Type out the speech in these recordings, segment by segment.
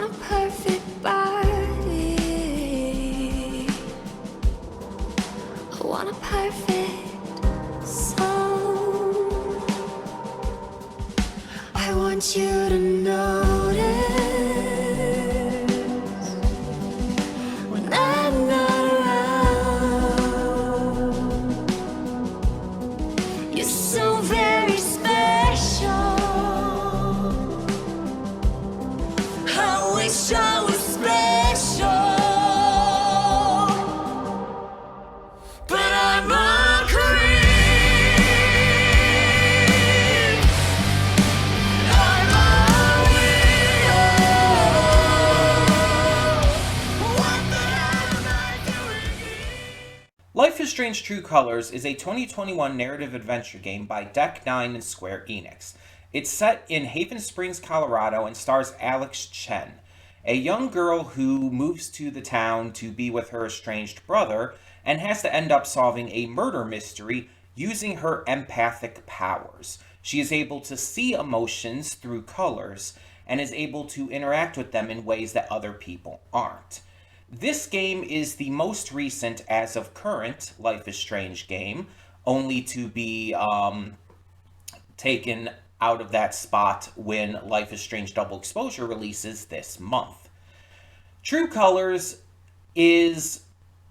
want a perfect body. I want a perfect soul. I want you to notice when I'm not around. You're so very special. I wish I was special, but I'm a creep. I'm a weirdo. What the hell am I doing here? Life is Strange True Colors is a 2021 narrative adventure game by Deck 9 and Square Enix. It's set in Haven Springs, Colorado, and stars Alex Chen, a young girl who moves to the town to be with her estranged brother and has to end up solving a murder mystery using her empathic powers. She is able to see emotions through colors and is able to interact with them in ways that other people aren't. This game is the most recent, as of current, Life is Strange game, only to be taken out of that spot when Life is Strange Double Exposure releases this month. True Colors is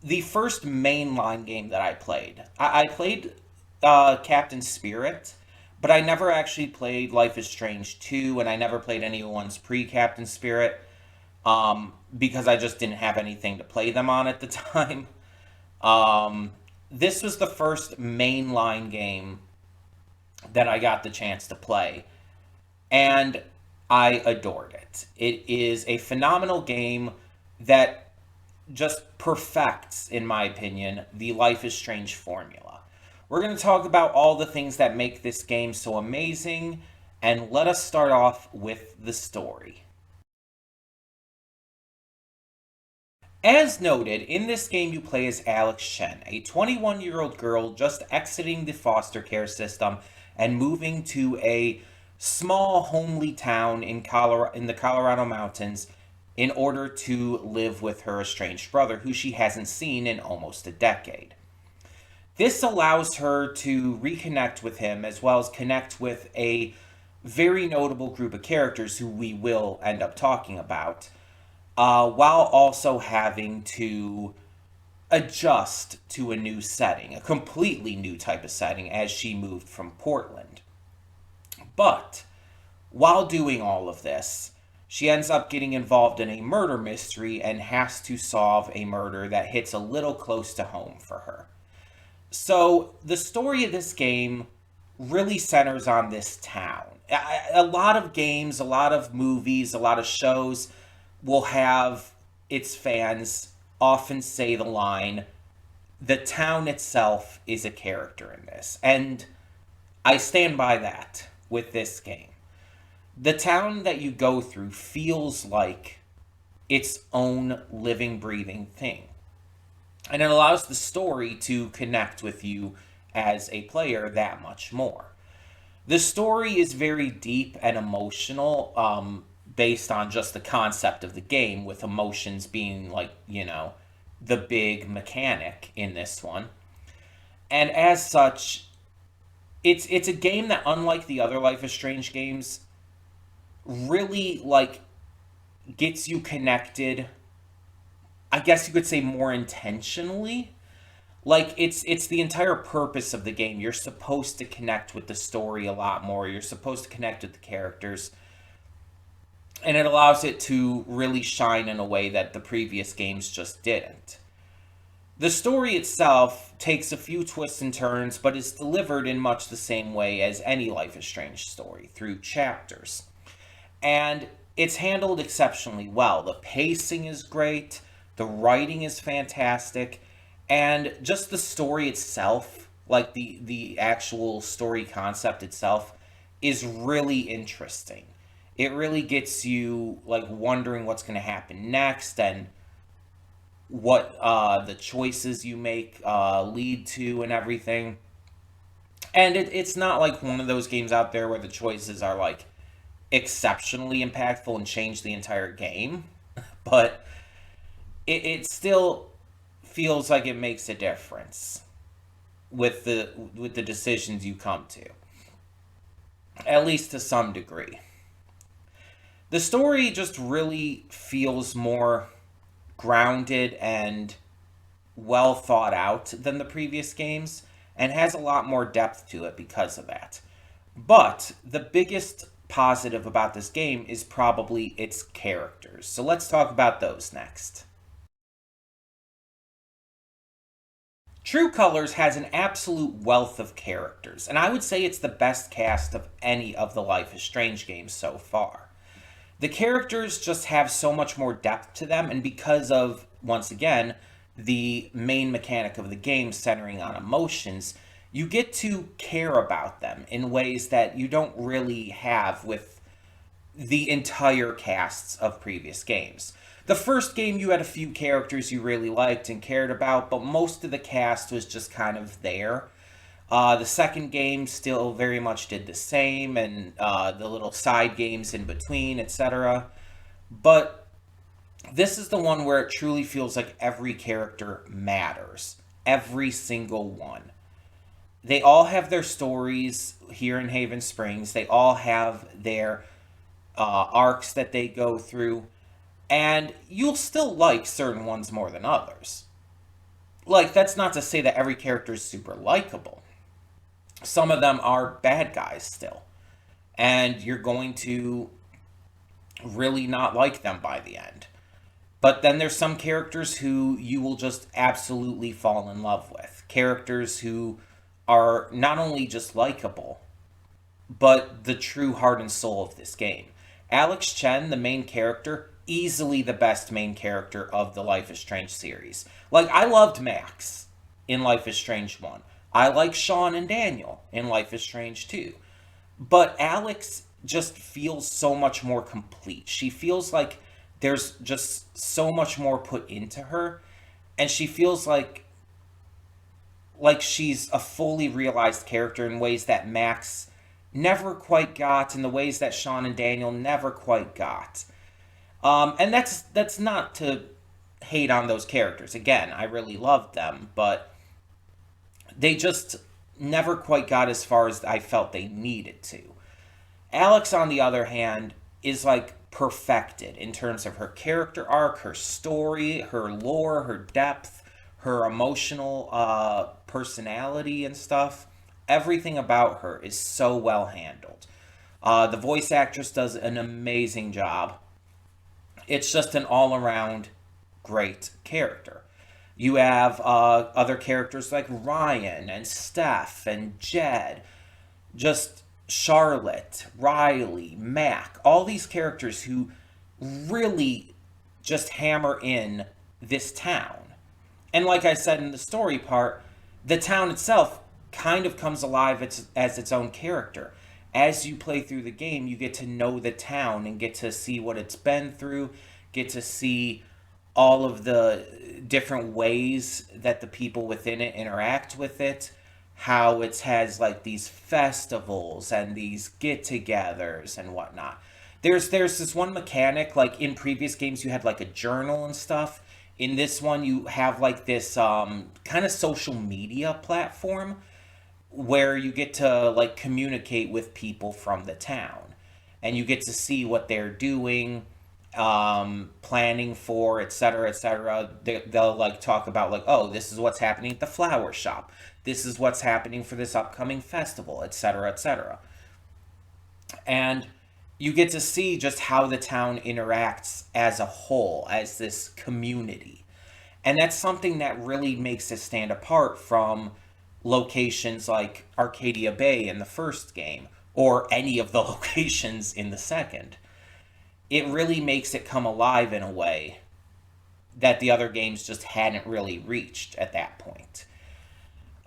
the first mainline game that I played. I played Captain Spirit, but I never actually played Life is Strange 2, and I never played any ones pre-Captain Spirit, because I just didn't have anything to play them on at the time. This was the first mainline game that I got the chance to play, and I adored it. It is a phenomenal game that just perfects, in my opinion, the Life is Strange formula. We're going to talk about all the things that make this game so amazing, and let us start off with the story. As noted, in this game you play as Alex Chen, a 21-year-old girl just exiting the foster care system and moving to a small homely town in the Colorado mountains in order to live with her estranged brother, who she hasn't seen in almost a decade. This allows her to reconnect with him, as well as connect with a very notable group of characters who we will end up talking about, while also having to adjust to a new setting, a completely new type of setting, as she moved from Portland. But while doing all of this, she ends up getting involved in a murder mystery and has to solve a murder that hits a little close to home for her. So the story of this game really centers on this town. A lot of games, a lot of movies, a lot of shows will have its fans often say the line, the town itself is a character in this. And I stand by that with this game. The town that you go through feels like its own living, breathing thing. And it allows the story to connect with you as a player that much more. The story is very deep and emotional, based on just the concept of the game, with emotions being like, the big mechanic in this one. And as such, it's a game that, unlike the other Life is Strange games, really gets you connected, I guess you could say, more intentionally. It's the entire purpose of the game. You're supposed to connect with the story a lot more. You're supposed to connect with the characters. And it allows it to really shine in a way that the previous games just didn't. The story itself takes a few twists and turns, but is delivered in much the same way as any Life is Strange story, through chapters. And it's handled exceptionally well. The pacing is great, the writing is fantastic, and just the story itself, the actual story concept itself, is really interesting. It really gets you wondering what's going to happen next, and what the choices you make lead to, and everything. And it's not like one of those games out there where the choices are exceptionally impactful and change the entire game, but it still feels like it makes a difference with the decisions you come to, at least to some degree. The story just really feels more grounded and well thought out than the previous games, and has a lot more depth to it because of that. But the biggest positive about this game is probably its characters. So let's talk about those next. True Colors has an absolute wealth of characters, and I would say it's the best cast of any of the Life is Strange games so far. The characters just have so much more depth to them, and because of, once again, the main mechanic of the game centering on emotions, you get to care about them in ways that you don't really have with the entire casts of previous games. The first game, you had a few characters you really liked and cared about, but most of the cast was just kind of there. The second game still very much did the same, and the little side games in between, etc. But this is the one where it truly feels like every character matters. Every single one. They all have their stories here in Haven Springs. They all have their arcs that they go through. And you'll still like certain ones more than others. Like, that's not to say that every character is super likable. Some of them are bad guys still. And you're going to really not like them by the end. But then there's some characters who you will just absolutely fall in love with. Characters who are not only just likable, but the true heart and soul of this game. Alex Chen, the main character, easily the best main character of the Life is Strange series. Like, I loved Max in Life is Strange 1. I like Sean and Daniel in Life is Strange 2. But Alex just feels so much more complete. She feels like there's just so much more put into her, and she feels like she's a fully realized character in ways that Max never quite got, in the ways that Sean and Daniel never quite got. And that's not to hate on those characters. Again, I really loved them, but they just never quite got as far as I felt they needed to. Alex, on the other hand, is like perfected in terms of her character arc, her story, her lore, her depth, her emotional personality and stuff. Everything about her is so well handled. The voice actress does an amazing job. It's just an all around great character. You have other characters like Ryan and Steph and Jed, just Charlotte, Riley, Mac, all these characters who really just hammer in this town. And like I said in the story part, the town itself kind of comes alive as its own character. As you play through the game, you get to know the town and get to see what it's been through, get to see all of the different ways that the people within it interact with it, how it has like these festivals and these get-togethers and whatnot. There's this one mechanic, like in previous games you had like a journal and stuff. In this one you have like this kind of social media platform where you get to like communicate with people from the town, and you get to see what they're doing, planning for, etc., etc. They'll like talk about like, oh, this is what's happening at the flower shop, this is what's happening for this upcoming festival, etc., etc. And you get to see just how the town interacts as a whole, as this community. And that's something that really makes it stand apart from locations like Arcadia Bay in the first game, or any of the locations in the second. It really makes it come alive in a way that the other games just hadn't really reached at that point.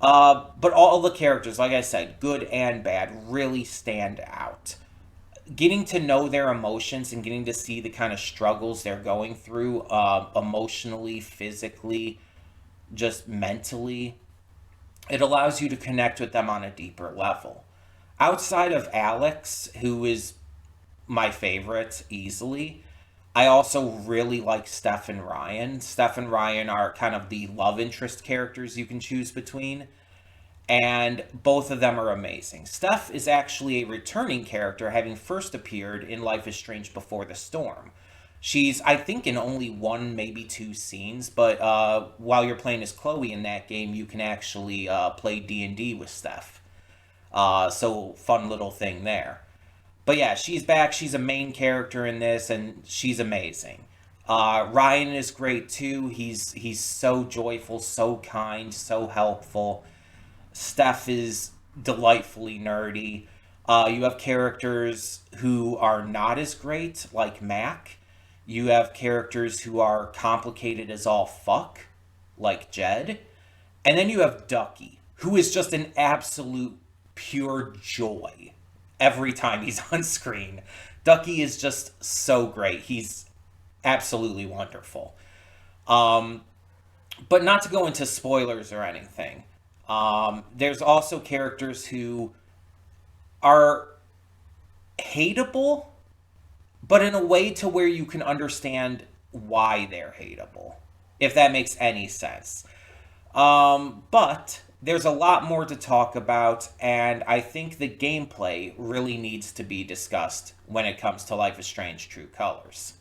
But all the characters, like I said, good and bad, really stand out. Getting to know their emotions and getting to see the kind of struggles they're going through, emotionally, physically, just mentally, it allows you to connect with them on a deeper level. Outside of Alex, who is my favorites easily. I also really like Steph and Ryan. Steph and Ryan are kind of the love interest characters you can choose between, and both of them are amazing. Steph is actually a returning character, having first appeared in Life is Strange Before the Storm. She's, I think, in only one, maybe two scenes, but while you're playing as Chloe in that game, you can actually play D&D with Steph. So, fun little thing there. But yeah, she's back. She's a main character in this, and she's amazing. Ryan is great too. He's so joyful, so kind, so helpful. Steph is delightfully nerdy. You have characters who are not as great, like Mac. You have characters who are complicated as all fuck, like Jed. And then you have Ducky, who is just an absolute pure joy every time he's on screen. Ducky is just so great. He's absolutely wonderful. Um, but not to go into spoilers or anything. There's also characters who are hateable, but in a way to where you can understand why they're hateable, if that makes any sense. But there's a lot more to talk about, and I think the gameplay really needs to be discussed when it comes to Life is Strange True Colors.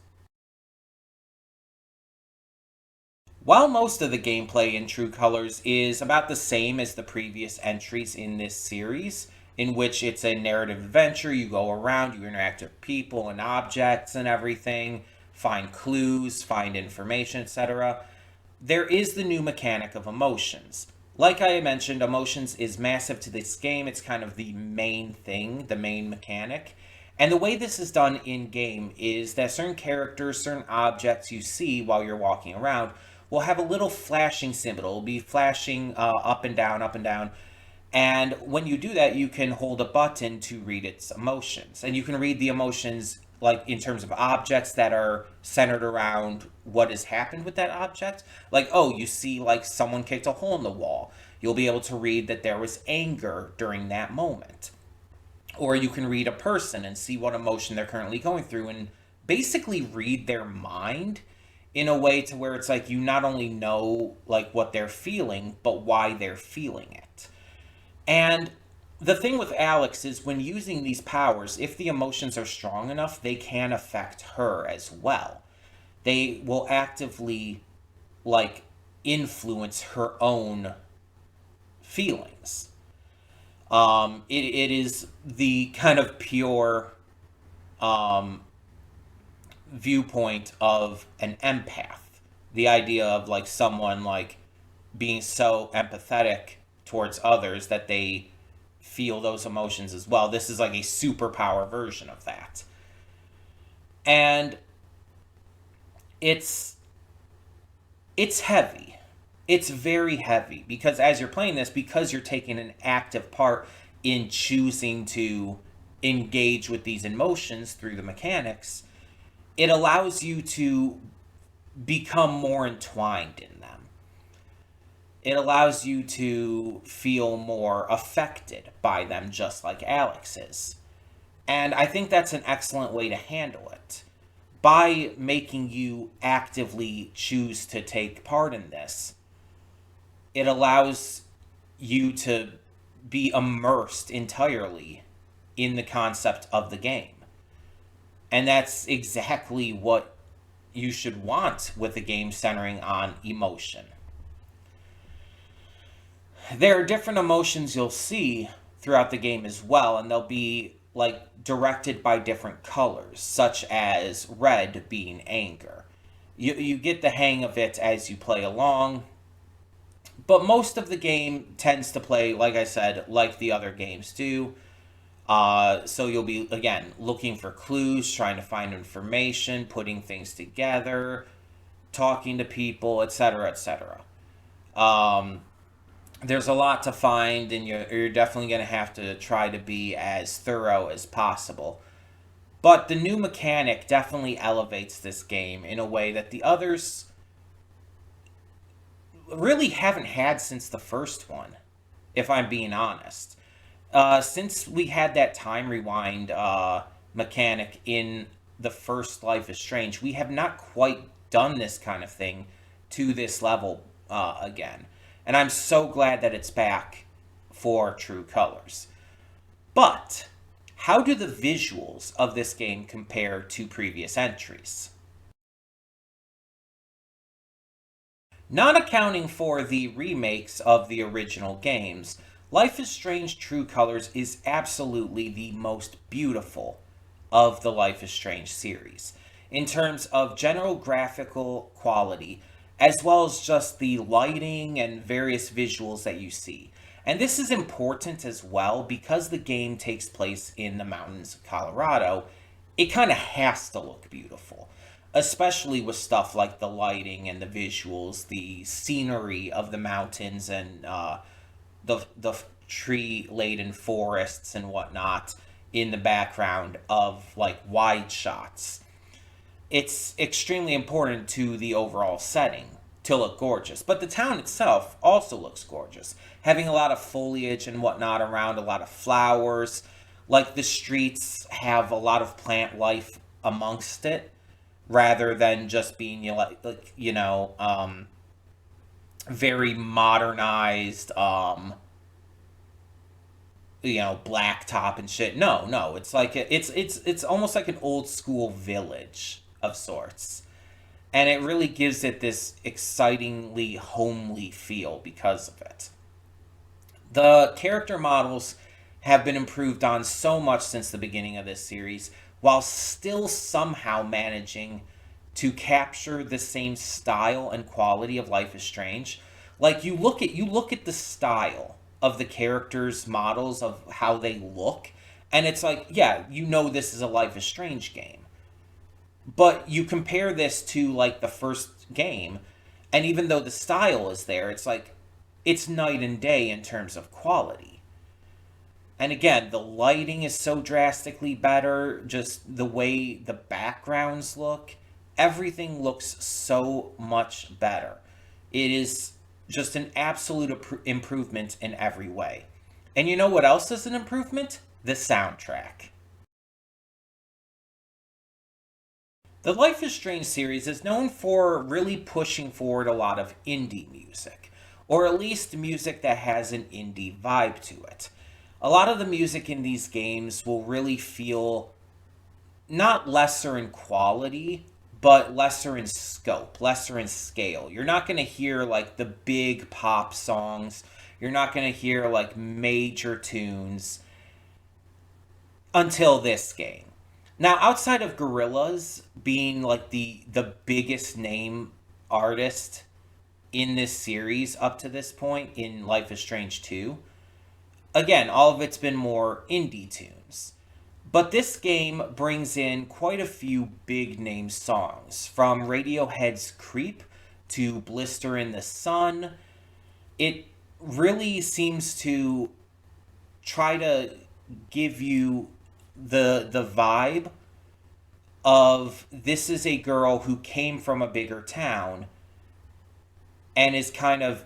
While most of the gameplay in True Colors is about the same as the previous entries in this series, in which it's a narrative adventure, you go around, you interact with people and objects and everything, find clues, find information, etc., there is the new mechanic of emotions. Like I mentioned, emotions is massive to this game. It's kind of the main thing, the main mechanic. And the way this is done in game is that certain characters, certain objects you see while you're walking around will have a little flashing symbol. It'll be flashing up and down, up and down. And when you do that, you can hold a button to read its emotions. And you can read the emotions like in terms of objects that are centered around what has happened with that object. Like, oh, you see like someone kicked a hole in the wall. You'll be able to read that there was anger during that moment. Or you can read a person and see what emotion they're currently going through and basically read their mind in a way to where it's like you not only know like what they're feeling, but why they're feeling it. And the thing with Alex is when using these powers, if the emotions are strong enough, they can affect her as well. They will actively like influence her own feelings. It is the kind of pure um, viewpoint of an empath. The idea of like someone like being so empathetic towards others that they feel those emotions as well. This is like a superpower version of that. And it's it's heavy. It's very heavy because as you're playing this, because you're taking an active part in choosing to engage with these emotions through the mechanics, it allows you to become more entwined in them. It allows you to feel more affected by them, just like Alex is. And I think that's an excellent way to handle it. By making you actively choose to take part in this, it allows you to be immersed entirely in the concept of the game. And that's exactly what you should want with a game centering on emotion. There are different emotions you'll see throughout the game as well, and they'll be like directed by different colors, such as red being anger. You get the hang of it as you play along, but most of the game tends to play, like I said, like the other games do. So you'll be, again, looking for clues, trying to find information, putting things together, talking to people, etc., etc. Um, there's a lot to find, and you're definitely going to have to try to be as thorough as possible. But the new mechanic definitely elevates this game in a way that the others really haven't had since the first one, if I'm being honest. Since we had that time rewind mechanic in the first Life is Strange. We have not quite done this kind of thing to this level again. And I'm so glad that it's back for True Colors. But how do the visuals of this game compare to previous entries? Not accounting for the remakes of the original games, Life is Strange True Colors is absolutely the most beautiful of the Life is Strange series in terms of general graphical quality, as well as just the lighting and various visuals that you see. And this is important as well because the game takes place in the mountains of Colorado. It kind of has to look beautiful, especially with stuff like the lighting and the visuals, the scenery of the mountains and the tree laden forests and whatnot in the background of like wide shots. It's extremely important to the overall setting to look gorgeous. But the town itself also looks gorgeous, having a lot of foliage and whatnot around, a lot of flowers. Like the streets have a lot of plant life amongst it, rather than just being very modernized blacktop and shit. No, it's like it's almost like an old school village of sorts, and it really gives it this excitingly homely feel because of it. The character models have been improved on so much since the beginning of this series, while still somehow managing to capture the same style and quality of Life is Strange. Like you look at the style of the characters' models of how they look, and it's like, yeah, this is a Life is Strange game. But you compare this to like the first game, and even though the style is there, it's like it's night and day in terms of quality. And again, the lighting is so drastically better, just the way the backgrounds look, everything looks so much better. It is just an absolute improvement in every way. And you know what else is an improvement? The soundtrack. The Life is Strange series is known for really pushing forward a lot of indie music, or at least music that has an indie vibe to it. A lot of the music in these games will really feel not lesser in quality, but lesser in scope, lesser in scale. You're not going to hear like the big pop songs. You're not going to hear like major tunes until this game. Now, outside of Gorillaz being like the biggest name artist in this series up to this point in Life is Strange 2, again, all of it's been more indie tunes. But this game brings in quite a few big name songs, from Radiohead's Creep to Blister in the Sun. It really seems to try to give you the vibe of this is a girl who came from a bigger town and is kind of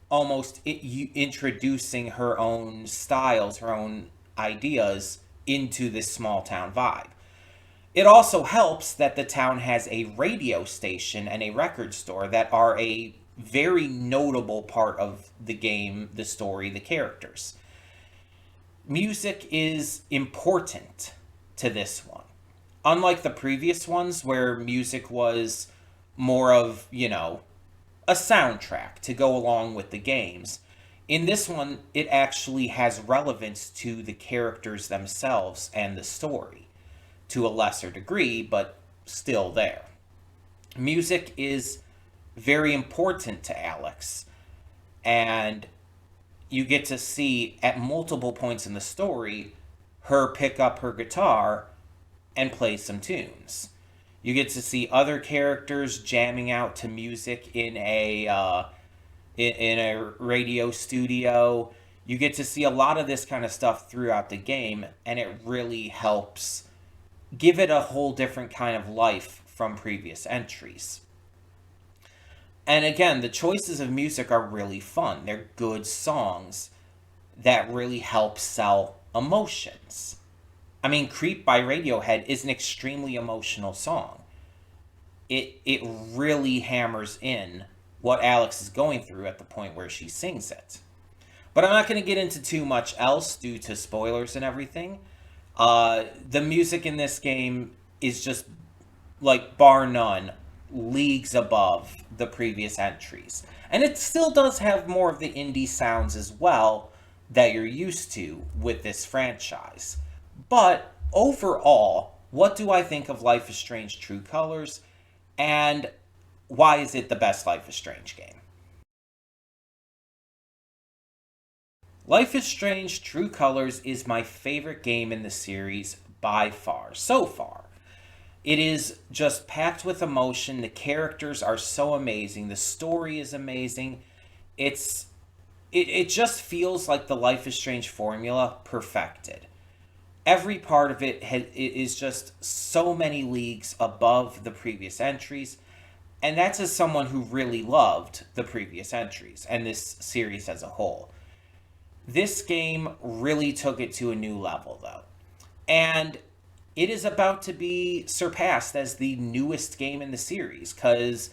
almost introducing her own styles, her own ideas into this small town vibe. It also helps that the town has a radio station and a record store that are a very notable part of the game, the story, the characters. Music is important to this one. Unlike the previous ones where music was more of, a soundtrack to go along with the games, in this one, it actually has relevance to the characters themselves and the story, to a lesser degree, but still there. Music is very important to Alex, and you get to see at multiple points in the story her pick up her guitar and play some tunes. You get to see other characters jamming out to music in a radio studio. You get to see a lot of this kind of stuff throughout the game, and it really helps give it a whole different kind of life from previous entries. And again, the choices of music are really fun. They're good songs that really help sell emotions. I mean, Creep by Radiohead is an extremely emotional song. It really hammers in what Alex is going through at the point where she sings it. But I'm not going to get into too much else due to spoilers and everything. The music in this game is just, like, bar none, leagues above the previous entries. And it still does have more of the indie sounds as well that you're used to with this franchise. But overall, what do I think of Life is Strange True Colors? And why is it the best Life is Strange game? Life is Strange True Colors is my favorite game in the series by far, so far. It is just packed with emotion. The characters are so amazing. The story is amazing. It's it just feels like the Life is Strange formula perfected. Every part of it is just so many leagues above the previous entries, and that's as someone who really loved the previous entries and this series as a whole. This game really took it to a new level, though. And it is about to be surpassed as the newest game in the series, because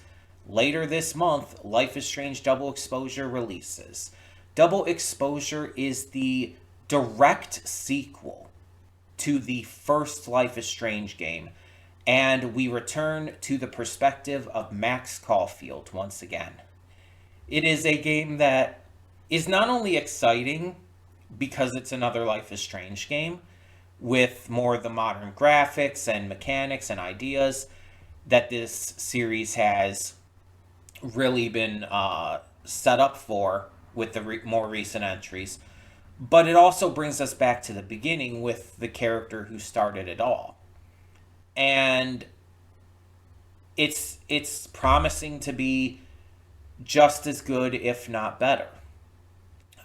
later this month, Life is Strange Double Exposure releases. Double Exposure is the direct sequel to the first Life is Strange game, and we return to the perspective of Max Caulfield once again. It is a game that is not only exciting because it's another Life is Strange game with more of the modern graphics and mechanics and ideas that this series has really been set up for with the more recent entries, but it also brings us back to the beginning with the character who started it all. And it's promising to be just as good, if not better.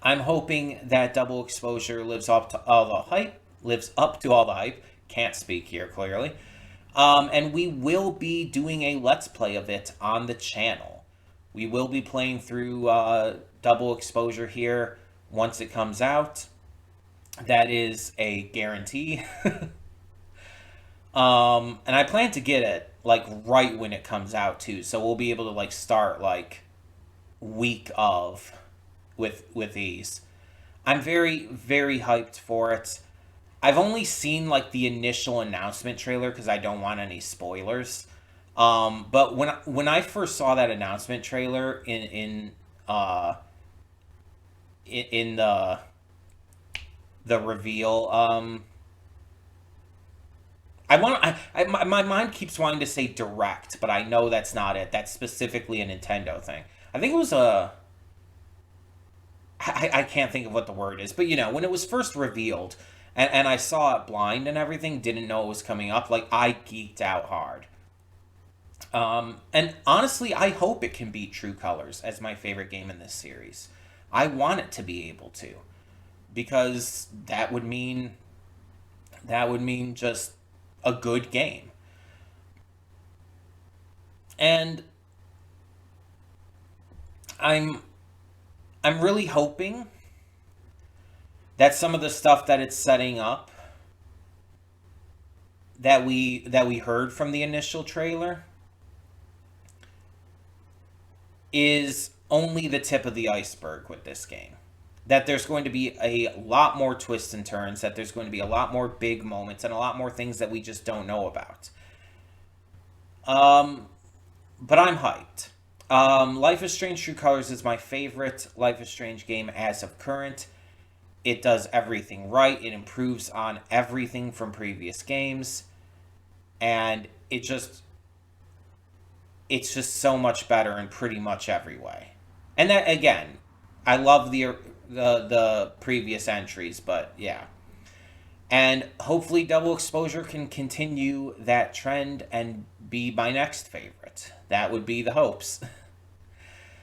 I'm hoping that Double Exposure lives up to all the hype. Lives up to all the hype. Can't speak here clearly. And we will be doing a Let's Play of it on the channel. We will be playing through Double Exposure here once it comes out. That is a guarantee. And I plan to get it like right when it comes out too, so we'll be able to like start like week of with these. I'm very very hyped for it. I've only seen like the initial announcement trailer because I don't want any spoilers. But when I first saw that announcement trailer in the reveal, my mind keeps wanting to say direct, but I know that's not it. That's specifically a Nintendo thing. I think it was I can't think of what the word is, but you know, when it was first revealed and I saw it blind and everything, didn't know it was coming up, like I geeked out hard. And honestly, I hope it can beat True Colors as my favorite game in this series. I want it to be able to, because that would mean just a good game. And I'm I'm really hoping that some of the stuff that it's setting up that we heard from the initial trailer is only the tip of the iceberg with this game. That there's going to be a lot more twists and turns, that there's going to be a lot more big moments, and a lot more things that we just don't know about. Um, but I'm hyped. Life is Strange True Colors is my favorite Life is Strange game as of current. It does everything right. It improves on everything from previous games, and it's just so much better in pretty much every way. And that again, I love the previous entries, but yeah. And hopefully Double Exposure can continue that trend and be my next favorite. That would be the hopes.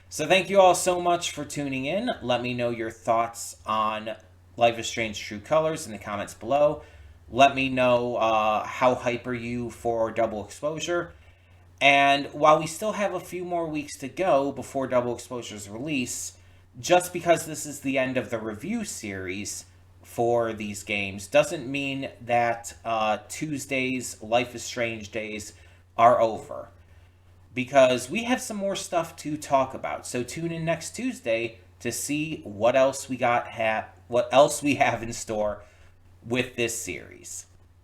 So thank you all so much for tuning in. Let me know your thoughts on Life is Strange True Colors in the comments below. Let me know how hype are you for Double Exposure. And while we still have a few more weeks to go before Double Exposure's release, just because this is the end of the review series, for these games doesn't mean that Tuesday's Life is Strange days are over, because we have some more stuff to talk about. So tune in next Tuesday to see what else we have in store with this series.